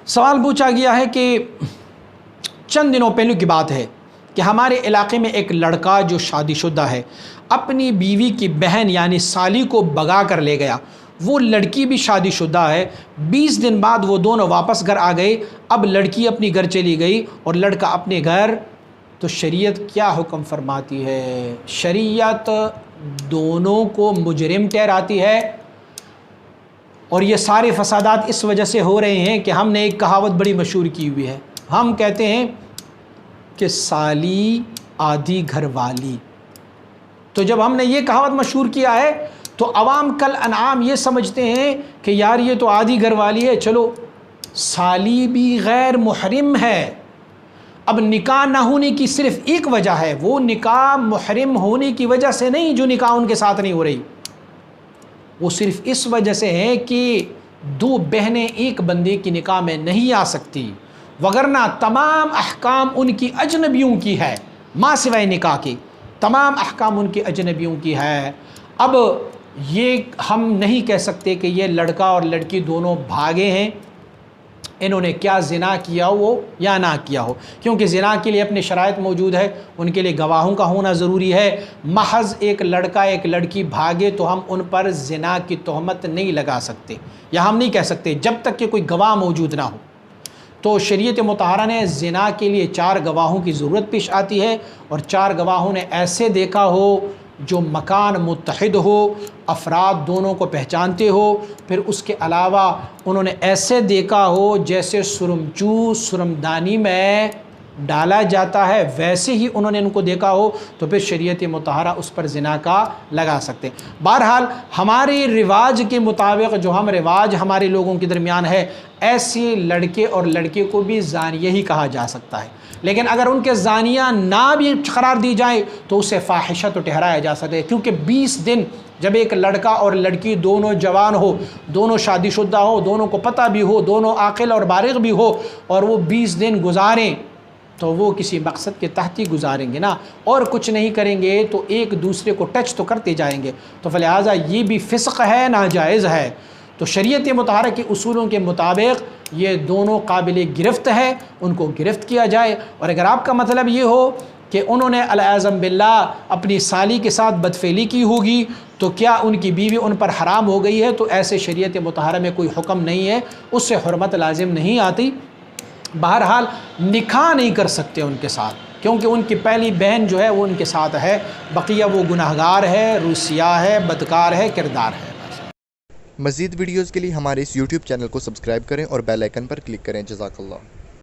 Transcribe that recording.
सवाल पूछा गया है कि चंद दिनों पहले की बात है कि हमारे इलाके में एक लड़का जो शादीशुदा है अपनी बीवी की बहन यानी साली को भगा कर ले गया। वो लड़की भी शादीशुदा है। 20 दिन बाद वो दोनों वापस घर आ गए। अब लड़की अपनी घर चली गई और लड़का अपने घर। तो शरीयत क्या हुक्म फरमाती है? शरीयत दोनों को मुजरिम ठहराती है। और ये सारे फसादात इस वजह से हो रहे हैं कि हमने एक कहावत बड़ी मशहूर की हुई है। हम कहते हैं कि साली आधी घर वाली। तो जब हमने ये कहावत मशहूर किया है तो अवाम कल अनाम ये समझते हैं कि यार ये तो आधी घर वाली है, चलो साली भी गैर मुहरिम है। अब निकाह ना होने की सिर्फ एक वजह है, वो निकाह मुहरिम होने की वजह से नहीं जो निकाह उनके साथ नहीं हो रही, वो सिर्फ इस वजह से है कि दो बहनें एक बंदे की निकाह में नहीं आ सकती, वगरना तमाम अहकाम उनकी अजनबियों की है। माँ सिवाय निकाह की तमाम अहकाम उनकी अजनबियों की है। अब ये हम नहीं कह सकते कि ये लड़का और लड़की दोनों भागे हैं, इन्होंने क्या ज़िना किया हो या ना किया हो, क्योंकि ज़िना के लिए अपने शराइत मौजूद है, उनके लिए गवाहों का होना ज़रूरी है। महज एक लड़का एक लड़की भागे तो हम उन पर ज़िना की तोहमत नहीं लगा सकते, या हम नहीं कह सकते जब तक कि कोई गवाह मौजूद ना हो। तो शरीयत मुतहरा ने ज़िना के लिए 4 गवाहों की ज़रूरत पेश आती है, और 4 गवाहों ने ऐसे देखा हो जो मकान मुत्तहिद हो, अफराद दोनों को पहचानते हो, फिर उसके अलावा उन्होंने ऐसे देखा हो जैसे सुरमचू सुरमदानी में डाला जाता है वैसे ही उन्होंने उनको देखा हो, तो फिर शरीयत मुतहरा उस पर ज़िना का लगा सकते। बहरहाल हमारे रिवाज के मुताबिक, जो हम रिवाज हमारे लोगों के दरमियान है, ऐसे लड़के और लड़के को भी ज़ानिया ही कहा जा सकता है। लेकिन अगर उनके ज़ानिया ना भी करार दी जाए तो उसे फ़ाहिशा तो ठहराया जा सकता है, क्योंकि 20 दिन जब एक लड़का और लड़की दोनों जवान हो, दोनों शादीशुदा हो, दोनों को पता भी हो, दोनों आकिल और बालिग भी हो, और वो 20 दिन गुजारें तो वो किसी मकसद के तहत ही गुजारेंगे ना, और कुछ नहीं करेंगे तो एक दूसरे को टच तो करते जाएंगे। तो लिहाजा ये भी फ़िस्क़ है, नाजायज़ है। तो शरीयत मुतहरा के उसूलों के मुताबिक ये दोनों काबिल गिरफ्त है, उनको गिरफ्त किया जाए। और अगर आपका मतलब ये हो कि उन्होंने अल-आज़म बिल्लाह अपनी साली के साथ बदफेली की होगी तो क्या उनकी बीवी उन पर हराम हो गई है, तो ऐसे शरीयत मुतहरा में कोई हुक्म नहीं है, उससे हुर्मत लाजिम नहीं आती। बहरहाल निकाह नहीं कर सकते उनके साथ, क्योंकि उनकी पहली बहन जो है वो उनके साथ है, बकिया वो गुनाहगार है, रूसिया है, बदकार है, किरदार है। मज़ीद वीडियोज़ के लिए हमारे इस YouTube चैनल को सब्सक्राइब करें और बेल आइकन पर क्लिक करें। जज़ाकल्लाह।